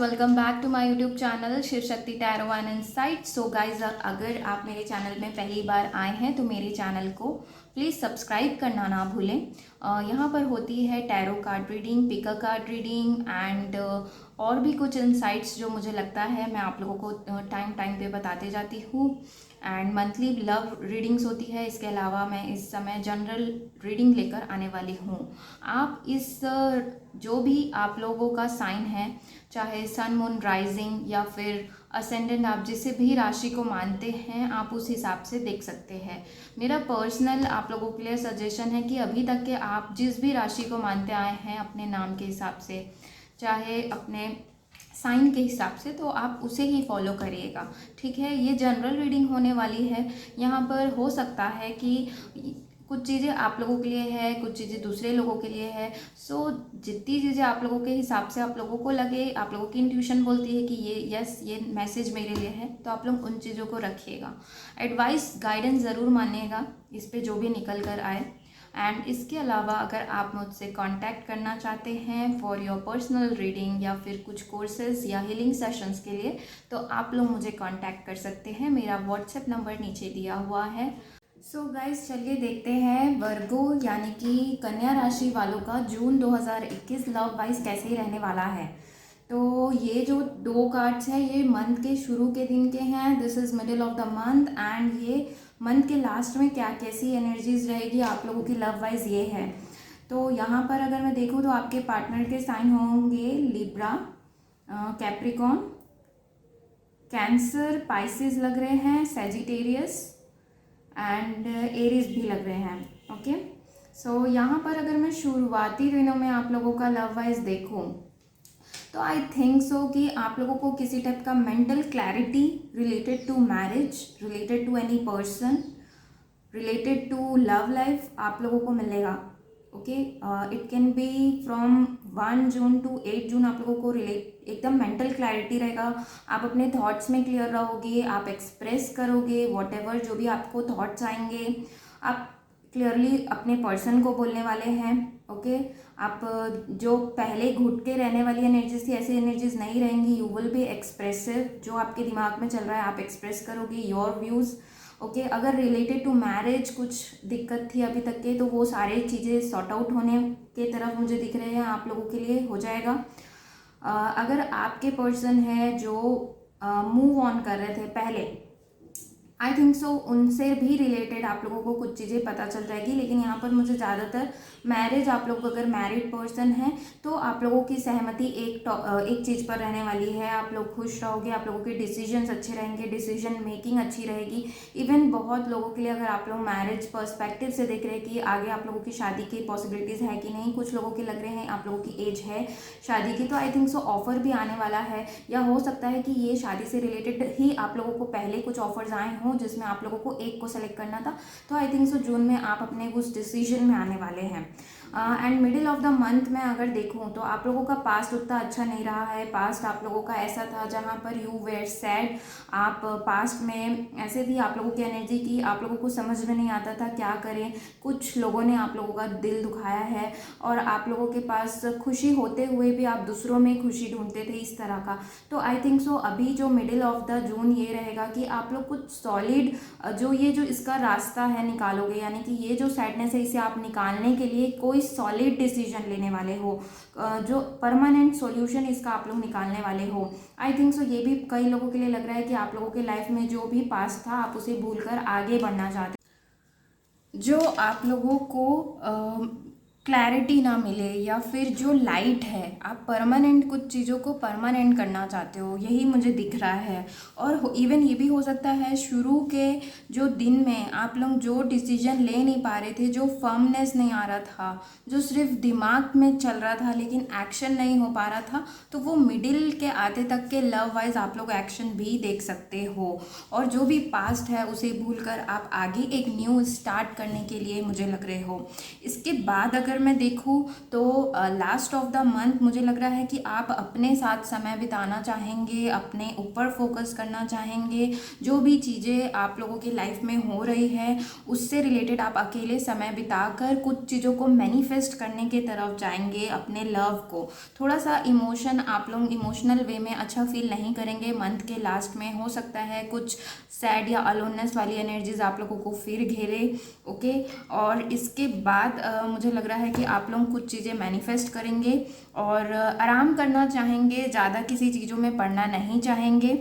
Welcome back to my YouTube channel Shiv Shakti tarot and insight. So guys, अगर आप मेरे channel में पहली बार आए हैं तो मेरे चैनल को प्लीज़ सब्सक्राइब करना ना भूलें। यहाँ पर होती है tarot card reading, Pika card reading and और भी कुछ इनसाइट्स जो मुझे लगता है मैं आप लोगों को टाइम टाइम पे बताते जाती हूँ। एंड मंथली लव रीडिंग्स होती है। इसके अलावा मैं इस समय जनरल रीडिंग लेकर आने वाली हूँ। आप इस जो भी आप लोगों का साइन है, चाहे सन मून राइजिंग या फिर असेंडेंट, आप जिसे भी राशि को मानते हैं आप उस हिसाब से देख सकते हैं। मेरा पर्सनल आप लोगों के लिए सजेशन है कि अभी तक के आप जिस भी राशि को मानते आए हैं अपने नाम के हिसाब से, चाहे अपने साइन के हिसाब से, तो आप उसे ही फॉलो करिएगा। ठीक है, ये जनरल रीडिंग होने वाली है। यहाँ पर हो सकता है कि कुछ चीज़ें आप लोगों के लिए है, कुछ चीज़ें दूसरे लोगों के लिए है। सो जितनी चीज़ें आप लोगों के हिसाब से आप लोगों को लगे, आप लोगों की इंट्यूशन बोलती है कि ये यस ये मैसेज मेरे लिए है, तो आप लोग उन चीज़ों को रखिएगा। एडवाइस गाइडेंस ज़रूर मानिएगा इस पे जो भी निकल कर आए। एंड इसके अलावा अगर आप मुझसे कांटेक्ट करना चाहते हैं फॉर योर पर्सनल रीडिंग या फिर कुछ कोर्सेज या हीलिंग सेशंस के लिए, तो आप लोग मुझे कांटेक्ट कर सकते हैं। मेरा व्हाट्सएप नंबर नीचे दिया हुआ है। सो गाइस, चलिए देखते हैं वर्गो यानी कि कन्या राशि वालों का जून 2021 लव वाइज कैसे ही रहने वाला है। तो ये जो दो कार्ड्स हैं ये मंथ के शुरू के दिन के हैं। This is middle of the month and ये मंथ के लास्ट में क्या कैसी एनर्जीज रहेगी आप लोगों की लव वाइज ये है। तो यहाँ पर अगर मैं देखूँ तो आपके पार्टनर के साइन होंगे लिब्रा, कैप्रिकॉन, कैंसर, पाइसेस लग रहे हैं, सेजिटेरियस एंड एरीज भी लग रहे हैं। ओके, सो यहाँ पर अगर मैं शुरुआती दिनों में आप लोगों का लव वाइज देखूँ तो आई थिंक सो कि आप लोगों को किसी टाइप का mental clarity related to marriage, related to any person, related to love life आप लोगों को मिलेगा। Okay, it can be from 1 June to 8 June आप लोगों को रिलेट एकदम मेंटल क्लैरिटी रहेगा। आप अपने थॉट्स में क्लियर रहोगे, आप एक्सप्रेस करोगे वॉट एवर जो भी आपको थॉट्स आएंगे, आप क्लियरली अपने पर्सन को बोलने वाले हैं। ओके, आप जो पहले घुट के रहने वाली एनर्जीज थी ऐसी एनर्जीज नहीं रहेंगी। यू विल बी एक्सप्रेसिव, जो आपके दिमाग में चल रहा है आप एक्सप्रेस करोगे योर व्यूज़। ओके, अगर रिलेटेड टू मैरिज कुछ दिक्कत थी अभी तक के तो वो सारे चीज़ें सॉर्ट आउट होने के तरफ मुझे दिख रहे हैं, आप लोगों के लिए हो जाएगा। अगर आपके पर्सन है जो मूव ऑन कर रहे थे पहले, आई थिंक सो उनसे भी रिलेटेड आप लोगों को कुछ चीज़ें पता चल जाएगी। लेकिन यहाँ पर मुझे ज़्यादातर मैरिज, आप लोग अगर मैरिड पर्सन हैं तो आप लोगों की सहमति एक चीज़ पर रहने वाली है। आप लोग खुश रहोगे, आप लोगों के डिसीजंस अच्छे रहेंगे, डिसीजन मेकिंग अच्छी रहेगी। इवन बहुत लोगों के लिए अगर आप लोग मैरिज पर्सपेक्टिव से देख रहे हैं कि आगे आप लोगों की शादी की पॉसिबिलिटीज़ है कि नहीं, कुछ लोगों के लग रहे हैं आप लोगों की एज है शादी की, तो आई थिंक सो ऑफर भी आने वाला है। या हो सकता है कि ये शादी से रिलेटेड ही आप लोगों को पहले कुछ ऑफर्स आए हों जिसमें आप लोगों को एक को सेलेक्ट करना था। तो आई थिंक सो जून में आप अपने उस डिसीजन में आने वाले हैं। And middle of the month में अगर देखूं तो आप लोगों का पास्ट उतना अच्छा नहीं रहा है। पास्ट आप लोगों का ऐसा था जहां पर यू वेर सैड। आप पास्ट में ऐसे थी, आप लोगों की एनर्जी की आप लोगों को समझ में नहीं आता था क्या करें। कुछ लोगों ने आप लोगों का दिल दुखाया है और आप लोगों के पास खुशी होते हुए भी आप दूसरों में खुशी ढूंढते थे, इस तरह का। तो आई थिंक सो अभी जो मिडिल ऑफ द जून ये रहेगा कि आप लोग कुछ सॉलिड जो इसका रास्ता है निकालोगे, यानी कि ये जो सैडनेस है इसे आप निकालने के लिए कोई सॉलिड डिसीजन लेने वाले हो, जो परमानेंट सॉल्यूशन इसका आप लोग निकालने वाले हो। आई थिंक सो ये भी कई लोगों के लिए लग रहा है कि आप लोगों के लाइफ में जो भी पास्ट था आप उसे भूलकर आगे बढ़ना चाहते, जो आप लोगों को क्लैरिटी ना मिले या फिर जो लाइट है, आप परमानेंट कुछ चीज़ों को परमानेंट करना चाहते हो, यही मुझे दिख रहा है। और इवन ये भी हो सकता है शुरू के जो दिन में आप लोग जो डिसीजन ले नहीं पा रहे थे, जो फर्मनेस नहीं आ रहा था, जो सिर्फ दिमाग में चल रहा था लेकिन एक्शन नहीं हो पा रहा था, तो वो मिडिल के आते तक के लव वाइज आप लोग एक्शन भी देख सकते हो। और जो भी पास्ट है उसे भूलकर आप आगे एक न्यू स्टार्ट करने के लिए मुझे लग रहे हो। इसके बाद अगर अगर मैं देखूँ तो लास्ट ऑफ द मंथ मुझे लग रहा है कि आप अपने साथ समय बिताना चाहेंगे, अपने ऊपर फोकस करना चाहेंगे। जो भी चीज़ें आप लोगों की लाइफ में हो रही है उससे रिलेटेड आप अकेले समय बिताकर कुछ चीज़ों को मैनिफेस्ट करने की तरफ जाएंगे। अपने लव को थोड़ा सा इमोशन, आप लोग इमोशनल वे में अच्छा फील नहीं करेंगे मंथ के लास्ट में। हो सकता है कुछ सैड या अलोननेस वाली एनर्जीज आप लोगों को फिर घेरे। ओके, और इसके बाद मुझे लग रहा है कि आप लोग कुछ चीज़ें मैनिफेस्ट करेंगे और आराम करना चाहेंगे, ज़्यादा किसी चीज़ों में पड़ना नहीं चाहेंगे।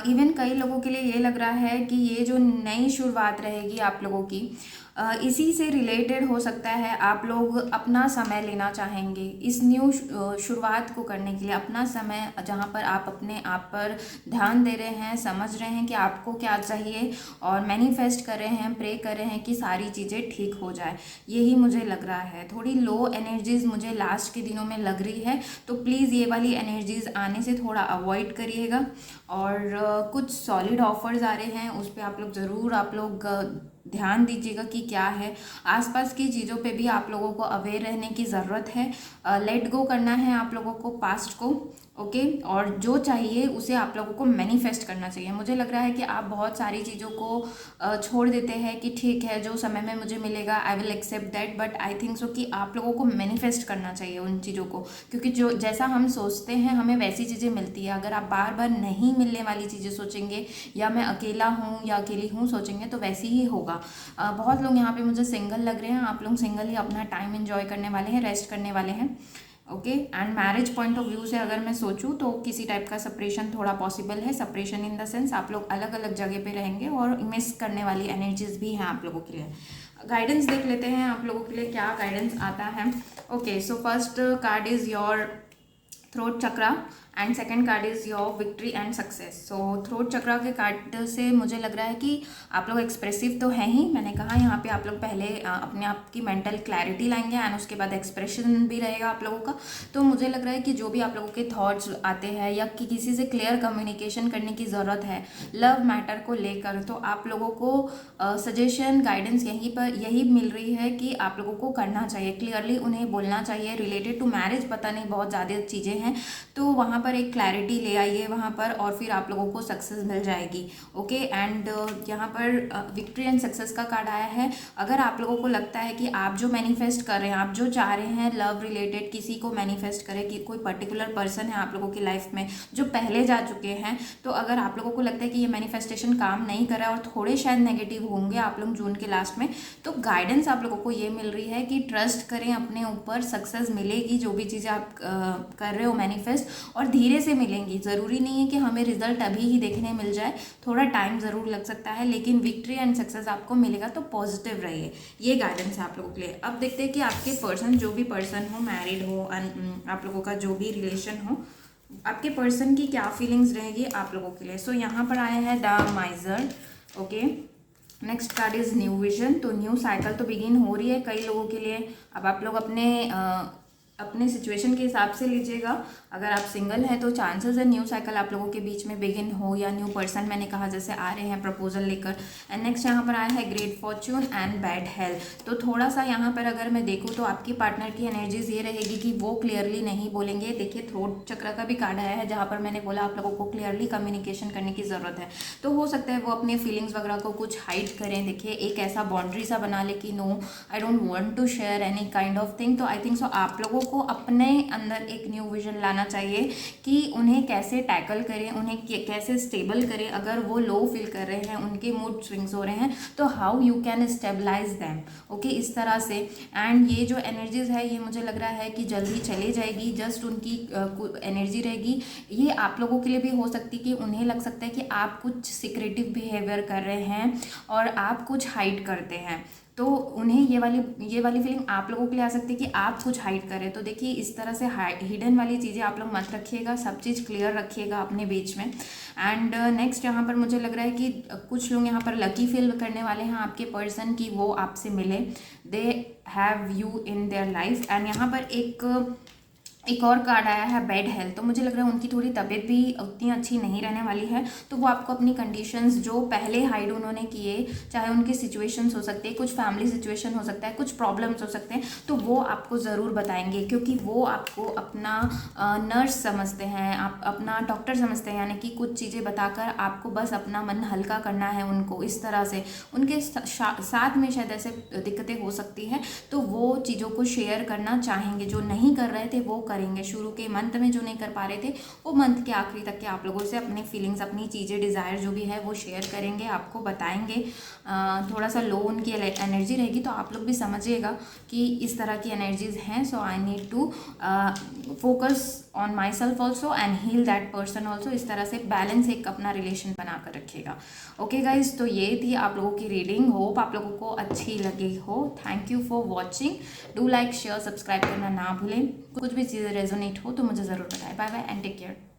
इवन कई लोगों के लिए ये लग रहा है कि ये जो नई शुरुआत रहेगी आप लोगों की, इसी से रिलेटेड हो सकता है आप लोग अपना समय लेना चाहेंगे इस न्यू शुरुआत को करने के लिए। अपना समय जहाँ पर आप अपने आप पर ध्यान दे रहे हैं, समझ रहे हैं कि आपको क्या चाहिए और मैनिफेस्ट कर रहे हैं, प्रे कर रहे हैं कि सारी चीज़ें ठीक हो जाए। यही मुझे लग रहा है। थोड़ी लो एनर्जीज़ मुझे लास्ट के दिनों में लग रही है, तो प्लीज़ ये वाली एनर्जीज़ आने से थोड़ा अवॉइड करिएगा। और कुछ सॉलिड ऑफर्स आ रहे हैं, उस पर आप लोग ज़रूर ध्यान दीजिएगा कि क्या है। आसपास की चीज़ों पे भी आप लोगों को अवेयर रहने की ज़रूरत है। लेट गो करना है आप लोगों को पास्ट को। ओके, और जो चाहिए उसे आप लोगों को मैनिफेस्ट करना चाहिए। मुझे लग रहा है कि आप बहुत सारी चीज़ों को छोड़ देते हैं कि ठीक है जो समय में मुझे मिलेगा I will accept that, but I think so कि आप लोगों को मैनिफेस्ट करना चाहिए उन चीज़ों को, क्योंकि जो जैसा हम सोचते हैं हमें वैसी चीज़ें मिलती है। अगर आप बार बार नहीं मिलने वाली चीज़ें सोचेंगे या मैं अकेला हूँ या अकेली हूँ सोचेंगे तो वैसे ही होगा। बहुत लोग यहाँ पे मुझे सिंगल लग रहे हैं, आप लोग सिंगल ही अपना टाइम एंजॉय करने वाले हैं, रेस्ट करने वाले हैं। Okay, and marriage point of view से अगर मैं सोचूं तो किसी टाइप का सेपरेशन थोड़ा पॉसिबल है। सेपरेशन इन द सेंस आप लोग अलग अलग जगह पे रहेंगे और मिस करने वाली एनर्जीज भी हैं आप लोगों के लिए। गाइडेंस देख लेते हैं आप लोगों के लिए क्या गाइडेंस आता है। Okay, so first card is your throat chakra and second card is your victory and success. So throat chakra के कार्ड से मुझे लग रहा है कि आप लोग एक्सप्रेसिव तो हैं ही। मैंने कहा यहाँ पे आप लोग पहले अपने आप की मेंटल क्लैरिटी लाएंगे एंड उसके बाद एक्सप्रेशन भी रहेगा आप लोगों का। तो मुझे लग रहा है कि जो भी आप लोगों के थॉट्स आते हैं या कि किसी से क्लियर कम्युनिकेशन करने की ज़रूरत है लव मैटर को लेकर, तो आप लोगों को सजेशन गाइडेंस यही मिल रही है कि आप लोगों को करना चाहिए, क्लियरली उन्हें बोलना चाहिए। रिलेटेड टू मैरिज पता नहीं बहुत ज़्यादा चीज़ें हैं, तो वहाँ पर एक क्लैरिटी ले आइए वहाँ पर और फिर आप लोगों को सक्सेस मिल जाएगी। ओके, एंड यहाँ पर विक्ट्री एंड सक्सेस का कार्ड आया है। अगर आप लोगों को लगता है कि आप जो मैनिफेस्ट कर रहे हैं, आप जो चाह रहे हैं लव रिलेटेड किसी को मैनिफेस्ट करें कि कोई पर्टिकुलर पर्सन है आप लोगों की लाइफ में जो पहले जा चुके हैं, तो अगर आप लोगों को लगता है कि ये मैनिफेस्टेशन काम नहीं कर रहा है और थोड़े शायद नेगेटिव होंगे आप लोग जून के लास्ट में, तो गाइडेंस आप लोगों को ये मिल रही है कि ट्रस्ट करें अपने ऊपर, सक्सेस मिलेगी जो भी चीज़ें आप कर रहे हो मैनिफेस्ट, और धीरे से मिलेंगी। ज़रूरी नहीं है कि हमें रिजल्ट अभी ही देखने मिल जाए, थोड़ा टाइम ज़रूर लग सकता है, लेकिन विक्ट्री एंड सक्सेस आपको मिलेगा। तो पॉजिटिव रहिए, ये गाइडेंस है आप लोगों के लिए। अब देखते हैं कि आपके पर्सन, जो भी पर्सन हो, मैरिड हो, आप लोगों का जो भी रिलेशन हो, आपके पर्सन की क्या फीलिंग्स रहेगी आप लोगों के लिए। सो यहाँ पर आया है the माइजर। Okay, next card is new vision. तो न्यू साइकिल तो बिगिन हो रही है कई लोगों के लिए। अब आप लोग अपने सिचुएशन के हिसाब से लीजिएगा। अगर आप सिंगल हैं तो चांसेस है न्यू साइकिल आप लोगों के बीच में बिगिन हो, या न्यू पर्सन मैंने कहा जैसे आ रहे हैं प्रपोजल लेकर। एंड नेक्स्ट यहाँ पर आया है great Fortune and bad health. तो थोड़ा सा यहाँ पर अगर मैं देखूँ तो आपकी पार्टनर की एनर्जीज ये रहेगी कि वो क्लियरली नहीं बोलेंगे। देखिए थ्रोट चक्र का भी कार्ड आया है जहाँ पर मैंने बोला आप लोगों को क्लियरली कम्युनिकेशन करने की ज़रूरत है। तो हो सकता है वो अपने फीलिंग्स वगैरह को कुछ हाइड करें। देखिए एक ऐसा बाउंड्री सा बना ले कि no I don't want to share any kind of thing. तो आई थिंक सो आप लोगों को अपने अंदर एक न्यू विजन लाना चाहिए कि उन्हें कैसे टैकल करें, उन्हें कैसे स्टेबल करें। अगर वो लो फील कर रहे हैं, उनके मूड स्विंग्स हो रहे हैं, तो how you can stabilize them. Okay, इस तरह से। एंड ये जो एनर्जीज है ये मुझे लग रहा है कि जल्दी चली जाएगी। जस्ट उनकी एनर्जी रहेगी। ये आप लोगों के लिए भी हो सकती है कि उन्हें लग सकता है कि आप कुछ सिक्रेटिव बिहेवियर कर रहे हैं और आप कुछ हाइड करते हैं, तो उन्हें ये वाली फीलिंग आप लोगों के लिए आ सकती है कि आप कुछ हाइड करें। तो देखिए इस तरह से हिडन वाली चीज़ें आप लोग मत रखिएगा, सब चीज़ क्लियर रखिएगा अपने बीच में। एंड नेक्स्ट यहाँ पर मुझे लग रहा है कि कुछ लोग यहाँ पर लकी फील करने वाले हैं आपके पर्सन की वो आपसे मिले, they have you in their life. And यहाँ पर एक एक और कार्ड आया है बैड हेल्थ, तो मुझे लग रहा है उनकी थोड़ी तबीयत भी उतनी अच्छी नहीं रहने वाली है। तो वो आपको अपनी कंडीशंस जो पहले हाइड उन्होंने किए, चाहे उनकी सिचुएशंस हो सकती है, कुछ फैमिली सिचुएशन हो सकता है, कुछ प्रॉब्लम्स हो सकते हैं, तो वो आपको ज़रूर बताएंगे, क्योंकि वो आपको अपना नर्स समझते हैं, आप अपना डॉक्टर समझते हैं। यानी कि कुछ चीज़ें बताकर आपको बस अपना मन हल्का करना है उनको, इस तरह से उनके साथ में शायद ऐसे दिक्कतें हो सकती है, तो वो चीज़ों को शेयर करना चाहेंगे। जो नहीं कर रहे थे वो करेंगे, शुरू के मंथ में जो नहीं कर पा रहे थे वो मंथ के आखिरी तक के आप लोगों से अपनी फीलिंग्स, अपनी चीज़ें, डिज़ायर जो भी है वो शेयर करेंगे, आपको बताएंगे। थोड़ा सा लो उनकी एनर्जी रहेगी, तो आप लोग भी समझिएगा कि इस तरह की एनर्जीज हैं। So I need to focus on myself also and heal that person also. इस तरह से बैलेंस एक अपना रिलेशन बना कर रखिएगा। ओके गाइज, तो ये थी आप लोगों की रीडिंग, होप आप लोगों को अच्छी लगी हो। Thank you for watching, do like share subscribe करना ना भूलें। कुछ भी चीज़ें रेजोनेट हो तो मुझे ज़रूर बताएं। Bye bye and take care.